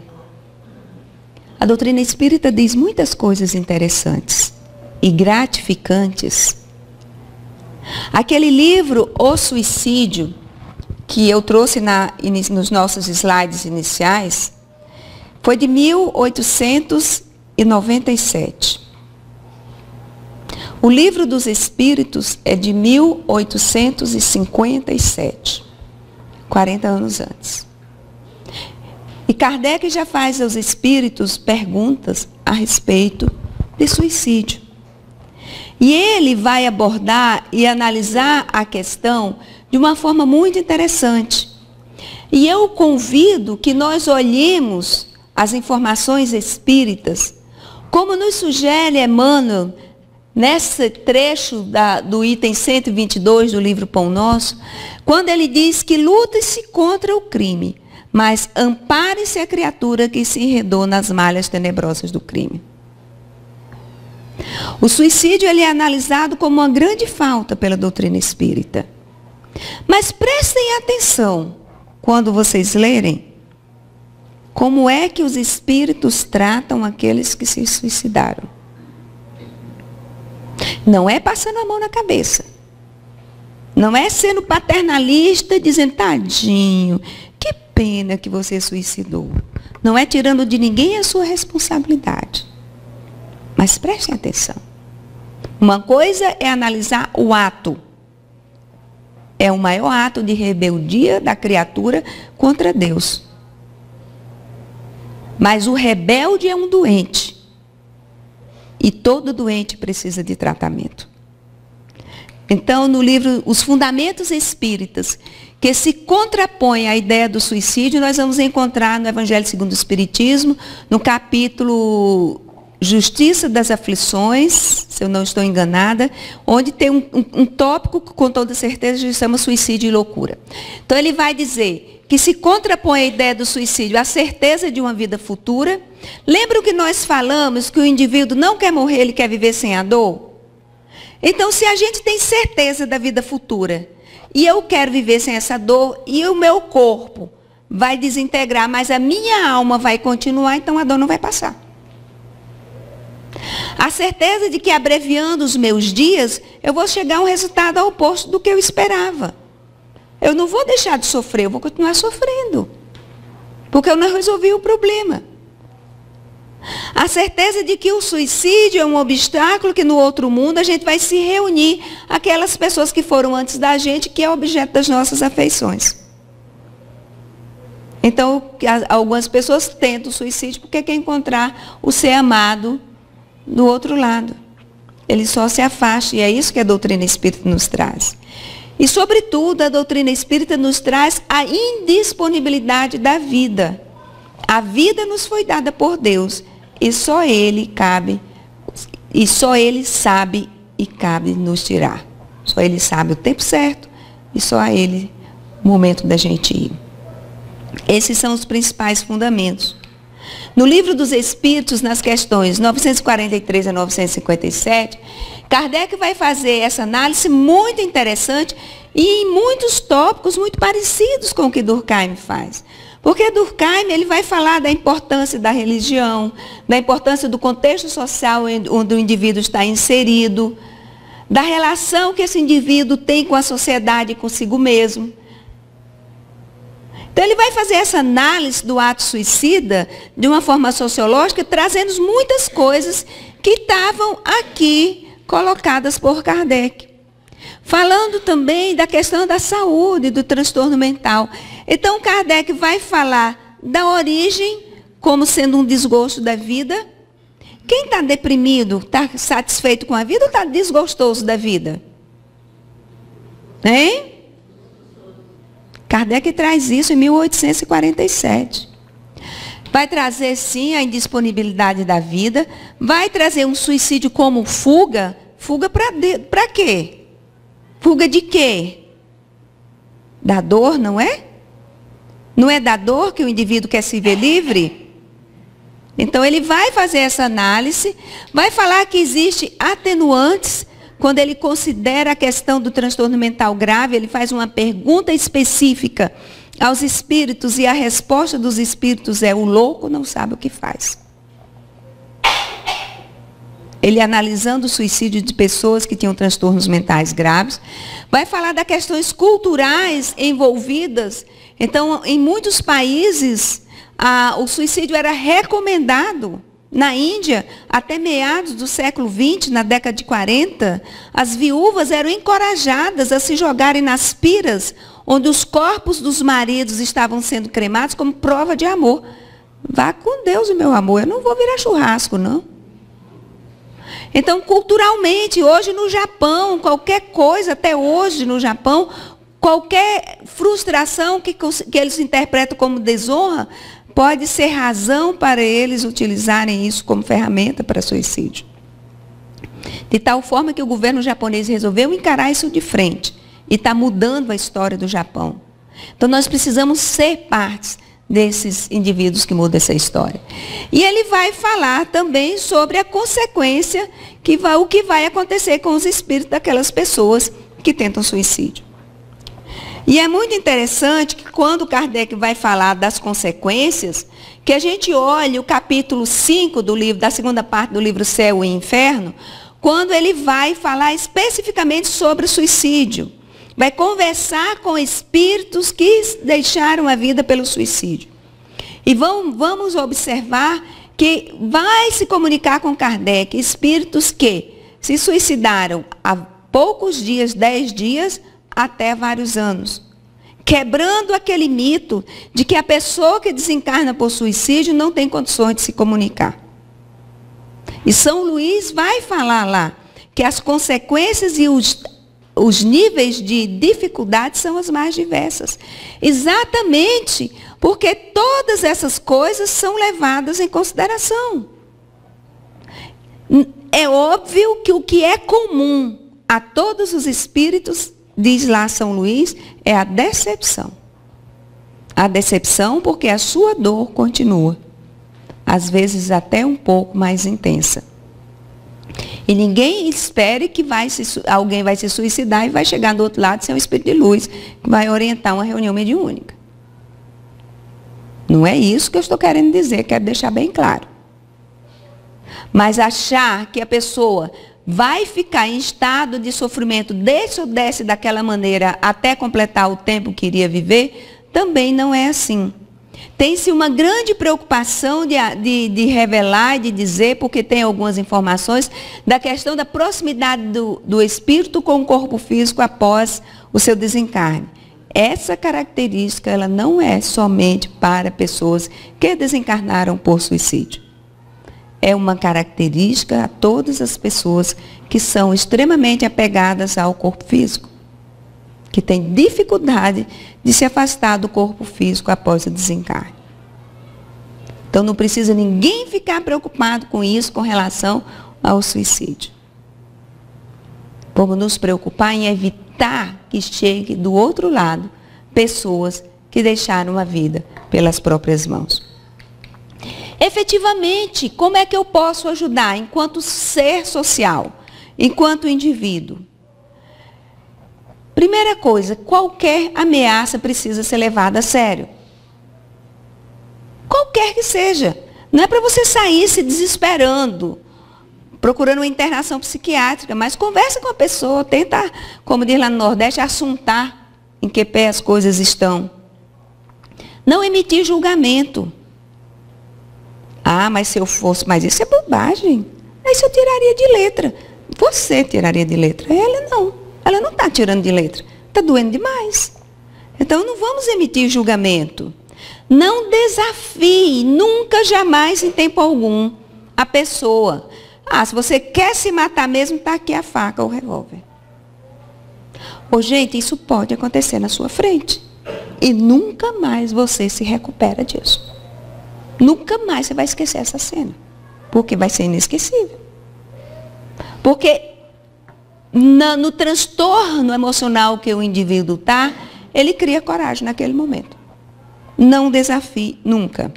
A doutrina espírita diz muitas coisas interessantes. e gratificantes. Aquele livro, O Suicídio, que eu trouxe nos nossos slides iniciais, foi de 1897. O Livro dos Espíritos é de 1857, 40 anos antes. E Kardec já faz aos espíritos perguntas a respeito de suicídio. E ele vai abordar e analisar a questão de uma forma muito interessante. E eu convido que nós olhemos as informações espíritas, como nos sugere Emmanuel, nesse trecho do item 122 do livro Pão Nosso, quando ele diz que luta-se contra o crime, mas ampare-se a criatura que se enredou nas malhas tenebrosas do crime. O suicídio ele é analisado como uma grande falta pela doutrina espírita. Mas prestem atenção, quando vocês lerem, como é que os espíritos tratam aqueles que se suicidaram. Não é passando a mão na cabeça. Não é sendo paternalista, dizendo, tadinho, que pena que você suicidou. Não é tirando de ninguém a sua responsabilidade. Mas prestem atenção. Uma coisa é analisar o ato. É o maior ato de rebeldia da criatura contra Deus. Mas o rebelde é um doente. E todo doente precisa de tratamento. Então, no livro Os Fundamentos Espíritas, que se contrapõe à ideia do suicídio, nós vamos encontrar no Evangelho segundo o Espiritismo, no capítulo Justiça das Aflições, se eu não estou enganada, onde tem um tópico que, com toda certeza, se chama suicídio e loucura. Então, ele vai dizer que se contrapõe à ideia do suicídio a certeza de uma vida futura. Lembra o que nós falamos, que o indivíduo não quer morrer, ele quer viver sem a dor? Então, se a gente tem certeza da vida futura, e eu quero viver sem essa dor, e o meu corpo vai desintegrar, mas a minha alma vai continuar, então a dor não vai passar. A certeza de que abreviando os meus dias, eu vou chegar a um resultado oposto do que eu esperava. Eu não vou deixar de sofrer, eu vou continuar sofrendo. Porque eu não resolvi o problema. A certeza de que o suicídio é um obstáculo, que no outro mundo a gente vai se reunir aquelas pessoas que foram antes da gente, que é objeto das nossas afeições. Então, algumas pessoas tentam o suicídio porque quer encontrar o ser amado do outro lado. Ele só se afasta, e é isso que a doutrina espírita nos traz. E, sobretudo, a doutrina espírita nos traz a indisponibilidade da vida. A vida nos foi dada por Deus, e só Ele sabe e cabe nos tirar. Só Ele sabe o tempo certo, e só a Ele o momento da gente ir. Esses são os principais fundamentos. No Livro dos Espíritos, nas questões 943 a 957, Kardec vai fazer essa análise muito interessante e em muitos tópicos muito parecidos com o que Durkheim faz. Porque Durkheim ele vai falar da importância da religião, da importância do contexto social onde o indivíduo está inserido, da relação que esse indivíduo tem com a sociedade e consigo mesmo. Então, ele vai fazer essa análise do ato suicida de uma forma sociológica, trazendo muitas coisas que estavam aqui colocadas por Kardec. Falando também da questão da saúde, do transtorno mental. Então, Kardec vai falar da origem como sendo um desgosto da vida. Quem está deprimido, está satisfeito com a vida ou está desgostoso da vida? Hein? Kardec traz isso em 1847. Vai trazer, sim, a indisponibilidade da vida. Vai trazer um suicídio como fuga. Fuga para quê? Fuga de quê? Da dor, não é? Não é da dor que o indivíduo quer se ver livre? Então, ele vai fazer essa análise. Vai falar que existe atenuantes. Quando ele considera a questão do transtorno mental grave, ele faz uma pergunta específica aos espíritos e a resposta dos espíritos é: o louco não sabe o que faz. ele analisando o suicídio de pessoas que tinham transtornos mentais graves. Vai falar das questões culturais envolvidas. Então, em muitos países, o suicídio era recomendado. Na Índia, até meados do século XX, na década de 40, as viúvas eram encorajadas a se jogarem nas piras, onde os corpos dos maridos estavam sendo cremados como prova de amor. Vá com Deus, meu amor, eu não vou virar churrasco, não. Então, culturalmente, hoje no Japão, qualquer coisa, até hoje no Japão, qualquer frustração que eles interpretam como desonra, pode ser razão para eles utilizarem isso como ferramenta para suicídio. De tal forma que o governo japonês resolveu encarar isso de frente e está mudando a história do Japão. Então nós precisamos ser partes desses indivíduos que mudam essa história. E ele vai falar também sobre a consequência, o que vai acontecer com os espíritos daquelas pessoas que tentam suicídio. E é muito interessante que quando Kardec vai falar das consequências, que a gente olhe o capítulo 5 do livro, da segunda parte do livro Céu e Inferno, quando ele vai falar especificamente sobre o suicídio. Vai conversar com espíritos que deixaram a vida pelo suicídio. E vamos observar que vai se comunicar com Kardec, espíritos que se suicidaram há poucos dias, 10 dias, até vários anos, quebrando aquele mito de que a pessoa que desencarna por suicídio não tem condições de se comunicar. E São Luís vai falar lá que as consequências e os níveis de dificuldade são as mais diversas. Exatamente porque todas essas coisas são levadas em consideração. É óbvio que o que é comum a todos os espíritos, diz lá São Luís, é a decepção. A decepção porque a sua dor continua. Às vezes até um pouco mais intensa. E ninguém espere que alguém vai se suicidar e vai chegar do outro lado ser um espírito de luz, que vai orientar uma reunião mediúnica. Não é isso que eu estou querendo dizer, quero deixar bem claro. Mas achar que a pessoa vai ficar em estado de sofrimento, deixa ou desce daquela maneira até completar o tempo que iria viver, também não é assim. Tem-se uma grande preocupação de revelar e de dizer, porque tem algumas informações, da questão da proximidade do espírito com o corpo físico após o seu desencarne. Essa característica ela não é somente para pessoas que desencarnaram por suicídio. É uma característica a todas as pessoas que são extremamente apegadas ao corpo físico, que têm dificuldade de se afastar do corpo físico após o desencarne. Então não precisa ninguém ficar preocupado com isso com relação ao suicídio. Vamos nos preocupar em evitar que chegue do outro lado pessoas que deixaram a vida pelas próprias mãos. Efetivamente, como é que eu posso ajudar enquanto ser social, enquanto indivíduo? Primeira coisa, qualquer ameaça precisa ser levada a sério. Qualquer que seja. Não é para você sair se desesperando, procurando uma internação psiquiátrica, mas conversa com a pessoa, tenta, como diz lá no Nordeste, assuntar em que pé as coisas estão. Não emitir julgamento. Ah, mas se eu fosse, mas isso é bobagem. Isso eu tiraria de letra. Você tiraria de letra. Ela não. Ela não está tirando de letra. Está doendo demais. Então não vamos emitir julgamento. Não desafie, nunca, jamais, em tempo algum, a pessoa. Ah, se você quer se matar mesmo, está aqui a faca ou o revólver. Ô, gente, isso pode acontecer na sua frente. E nunca mais você se recupera disso. Nunca mais você vai esquecer essa cena. Porque vai ser inesquecível. Porque no transtorno emocional que o indivíduo está, ele cria coragem naquele momento. Não desafie nunca.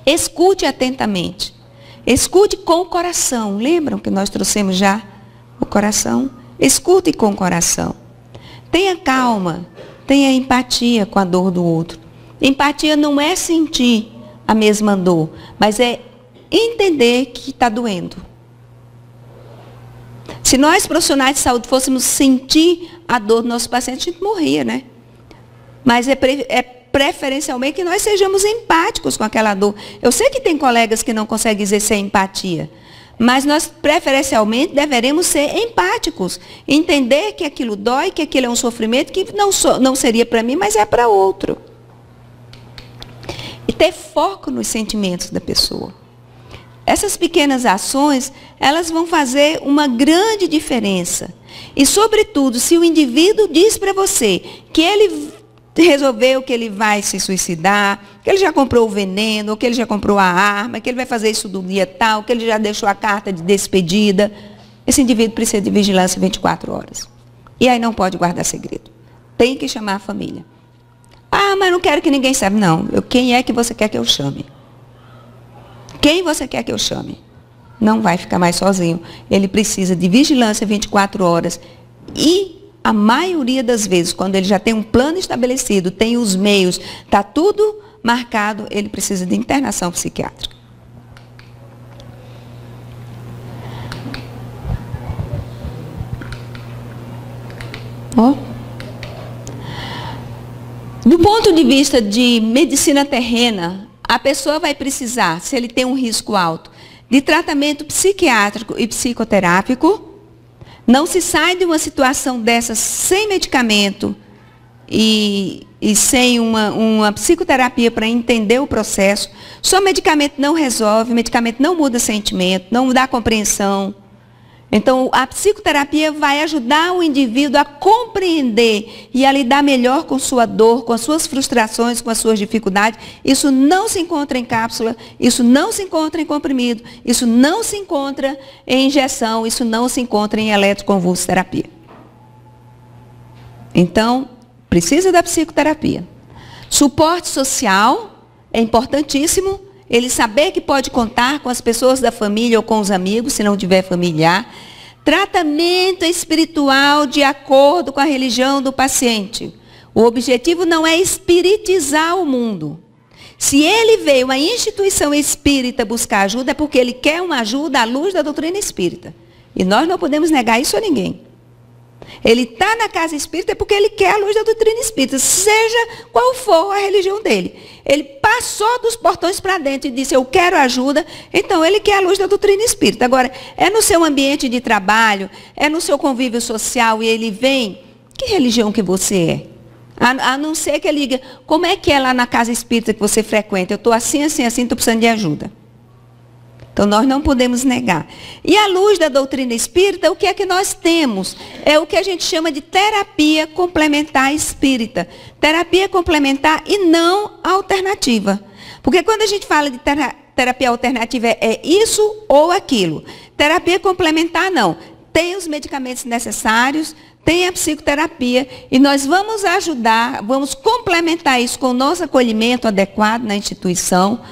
Escute atentamente. Escute com o coração. Lembram que nós trouxemos já o coração? Escute com o coração. Tenha calma. Tenha empatia com a dor do outro. Empatia não é sentir a mesma dor, mas é entender que está doendo. Se nós, profissionais de saúde, fôssemos sentir a dor do nosso paciente, a gente morria, né? Mas é preferencialmente que nós sejamos empáticos com aquela dor. Eu sei que tem colegas que não conseguem exercer empatia, mas nós, preferencialmente, deveremos ser empáticos. Entender que aquilo dói, que aquilo é um sofrimento que não seria para mim, mas é para outro. E ter foco nos sentimentos da pessoa. Essas pequenas ações, elas vão fazer uma grande diferença. E, sobretudo, se o indivíduo diz para você que ele resolveu que ele vai se suicidar, que ele já comprou o veneno, que ele já comprou a arma, que ele vai fazer isso do dia tal, que ele já deixou a carta de despedida, esse indivíduo precisa de vigilância 24 horas. E aí não pode guardar segredo. Tem que chamar a família. Ah, mas não quero que ninguém saiba. Não, quem é que você quer que eu chame? Quem você quer que eu chame? Não vai ficar mais sozinho. Ele precisa de vigilância 24 horas. E a maioria das vezes, quando ele já tem um plano estabelecido, tem os meios, está tudo marcado, ele precisa de internação psiquiátrica. Do ponto de vista de medicina terrena, a pessoa vai precisar, se ele tem um risco alto, de tratamento psiquiátrico e psicoterápico. Não se sai de uma situação dessa sem medicamento e sem uma psicoterapia para entender o processo. Só medicamento não resolve, medicamento não muda sentimento, não dá compreensão. Então, a psicoterapia vai ajudar o indivíduo a compreender e a lidar melhor com sua dor, com as suas frustrações, com as suas dificuldades. Isso não se encontra em cápsula, isso não se encontra em comprimido, isso não se encontra em injeção, isso não se encontra em eletroconvulsoterapia. Então, precisa da psicoterapia. Suporte social é importantíssimo. Ele saber que pode contar com as pessoas da família ou com os amigos, se não tiver familiar. Tratamento espiritual de acordo com a religião do paciente. O objetivo não é espiritizar o mundo. Se ele veio a instituição espírita buscar ajuda, é porque ele quer uma ajuda à luz da doutrina espírita. E nós não podemos negar isso a ninguém. Ele está na casa espírita porque ele quer a luz da doutrina espírita, seja qual for a religião dele. Ele passou dos portões para dentro e disse, eu quero ajuda, então ele quer a luz da doutrina espírita. Agora, é no seu ambiente de trabalho, é no seu convívio social e ele vem, que religião que você é? A não ser que ele diga, como é que é lá na casa espírita que você frequenta? Eu estou assim, assim, assim, estou precisando de ajuda. Então, nós não podemos negar. E à luz da doutrina espírita, o que é que nós temos? É o que a gente chama de terapia complementar espírita. Terapia complementar e não alternativa. Porque quando a gente fala de terapia alternativa, é isso ou aquilo. Terapia complementar, não. Tem os medicamentos necessários, tem a psicoterapia, e nós vamos ajudar, vamos complementar isso com o nosso acolhimento adequado na instituição,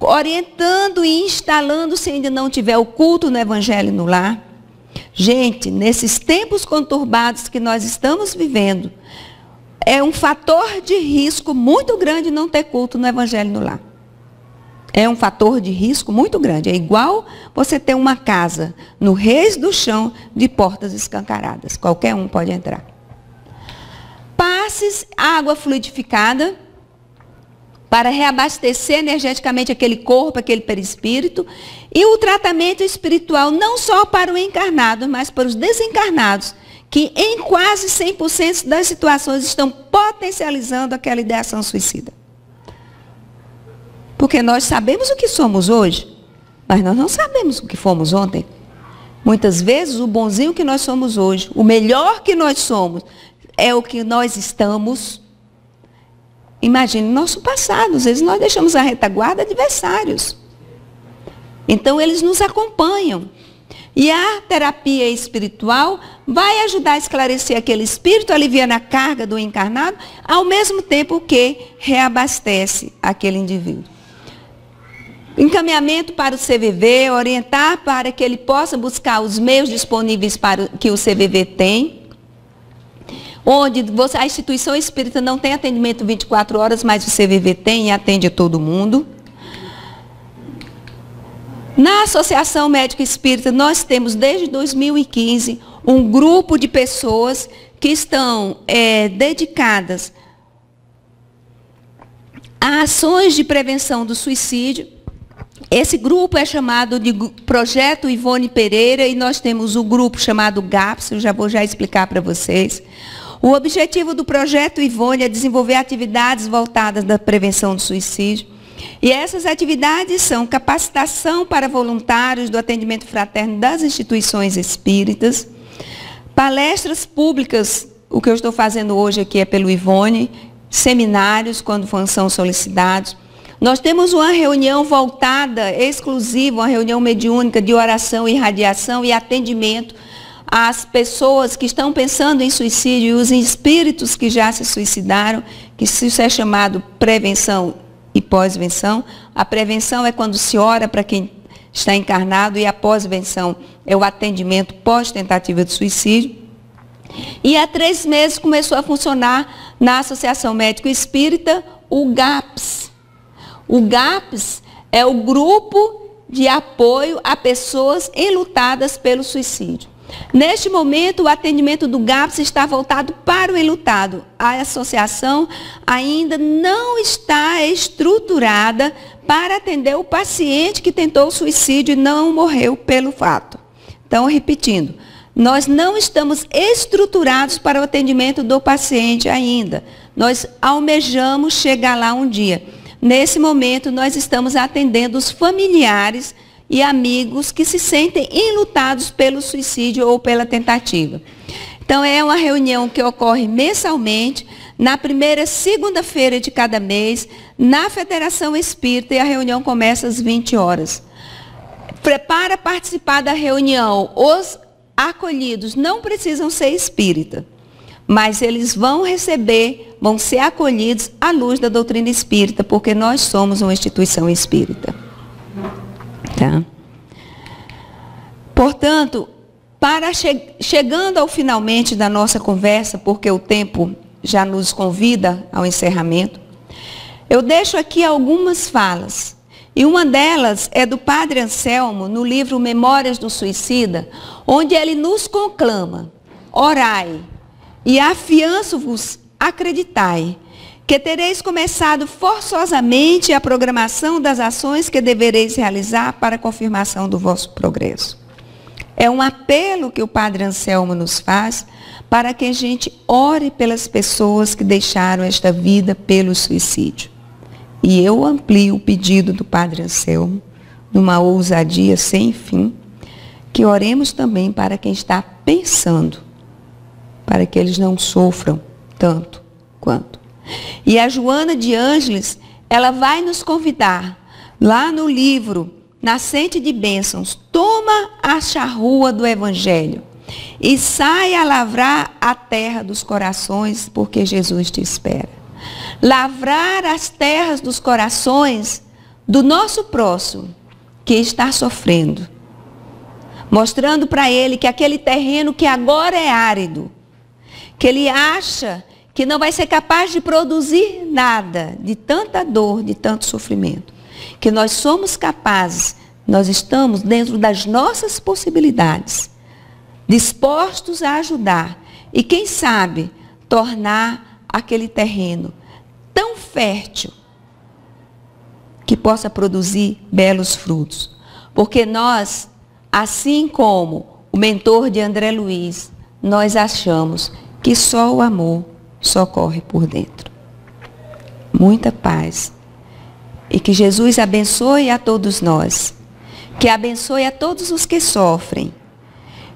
orientando e instalando, se ainda não tiver o culto no Evangelho no lar. Gente, nesses tempos conturbados que nós estamos vivendo, é um fator de risco muito grande não ter culto no Evangelho no lar. É um fator de risco muito grande. É igual você ter uma casa no Reis do Chão de portas escancaradas. Qualquer um pode entrar. Passes, água fluidificada, para reabastecer energeticamente aquele corpo, aquele perispírito, e o tratamento espiritual não só para o encarnado, mas para os desencarnados, que em quase 100% das situações estão potencializando aquela ideação suicida. Porque nós sabemos o que somos hoje, mas nós não sabemos o que fomos ontem. Muitas vezes o bonzinho que nós somos hoje, o melhor que nós somos, é o que nós estamos. Imagine o nosso passado, às vezes nós deixamos a retaguarda adversários. Então eles nos acompanham. E a terapia espiritual vai ajudar a esclarecer aquele espírito, aliviando a carga do encarnado, ao mesmo tempo que reabastece aquele indivíduo. Encaminhamento para o CVV, orientar para que ele possa buscar os meios disponíveis para que o CVV tem. Onde a instituição espírita não tem atendimento 24 horas, mas o CVV tem e atende a todo mundo. Na Associação Médico Espírita, nós temos desde 2015 um grupo de pessoas que estão dedicadas a ações de prevenção do suicídio. Esse grupo é chamado de Projeto Ivone Pereira e nós temos o grupo chamado GAPS, eu já vou explicar para vocês. O objetivo do Projeto Ivone é desenvolver atividades voltadas da prevenção do suicídio. E essas atividades são capacitação para voluntários do atendimento fraterno das instituições espíritas, palestras públicas, o que eu estou fazendo hoje aqui é pelo Ivone, seminários, quando são solicitados. Nós temos uma reunião voltada, exclusiva, uma reunião mediúnica de oração, irradiação e atendimento às pessoas que estão pensando em suicídio e os espíritos que já se suicidaram, que isso é chamado prevenção e pós-venção. A prevenção é quando se ora para quem está encarnado e a pós-venção é o atendimento pós-tentativa de suicídio. E há 3 meses começou a funcionar na Associação Médico Espírita o GAPS. O GAPS é o grupo de apoio a pessoas enlutadas pelo suicídio. Neste momento, o atendimento do GAPS está voltado para o enlutado. A associação ainda não está estruturada para atender o paciente que tentou o suicídio e não morreu pelo fato. Então, repetindo, nós não estamos estruturados para o atendimento do paciente ainda. Nós almejamos chegar lá um dia. Nesse momento, nós estamos atendendo os familiares e amigos que se sentem enlutados pelo suicídio ou pela tentativa. Então, é uma reunião que ocorre mensalmente, na primeira segunda-feira de cada mês, na Federação Espírita, e a reunião começa às 20 horas. Para participar da reunião, os acolhidos não precisam ser espírita, mas eles vão ser acolhidos à luz da doutrina espírita, porque nós somos uma instituição espírita. Tá? Portanto, chegando ao finalmente da nossa conversa, porque o tempo já nos convida ao encerramento, eu deixo aqui algumas falas. E uma delas é do Padre Anselmo, no livro Memórias do Suicida, onde ele nos conclama: orai e afianço-vos, acreditai, que tereis começado forçosamente a programação das ações que devereis realizar para a confirmação do vosso progresso. É um apelo que o Padre Anselmo nos faz para que a gente ore pelas pessoas que deixaram esta vida pelo suicídio. E eu amplio o pedido do Padre Anselmo, numa ousadia sem fim, que oremos também para quem está pensando, para que eles não sofram tanto quanto. E a Joana de Ângeles, ela vai nos convidar, lá no livro Nascente de Bênçãos, toma a charrua do Evangelho e sai a lavrar a terra dos corações, porque Jesus te espera. Lavrar as terras dos corações do nosso próximo que está sofrendo, mostrando para ele que aquele terreno que agora é árido, que ele acha que não vai ser capaz de produzir nada, de tanta dor, de tanto sofrimento, que nós somos capazes, nós estamos dentro das nossas possibilidades, dispostos a ajudar e, quem sabe, tornar aquele terreno tão fértil que possa produzir belos frutos. Porque nós, assim como o mentor de André Luiz, nós achamos que só o amor socorre por dentro. Muita paz. E que Jesus abençoe a todos nós. Que abençoe a todos os que sofrem.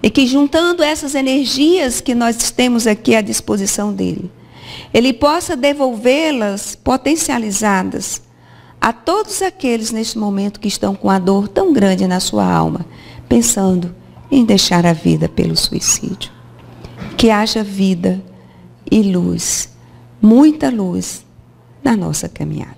E que, juntando essas energias que nós temos aqui à disposição dele, ele possa devolvê-las potencializadas a todos aqueles neste momento que estão com a dor tão grande na sua alma, pensando em deixar a vida pelo suicídio. Que haja vida e luz, muita luz na nossa caminhada.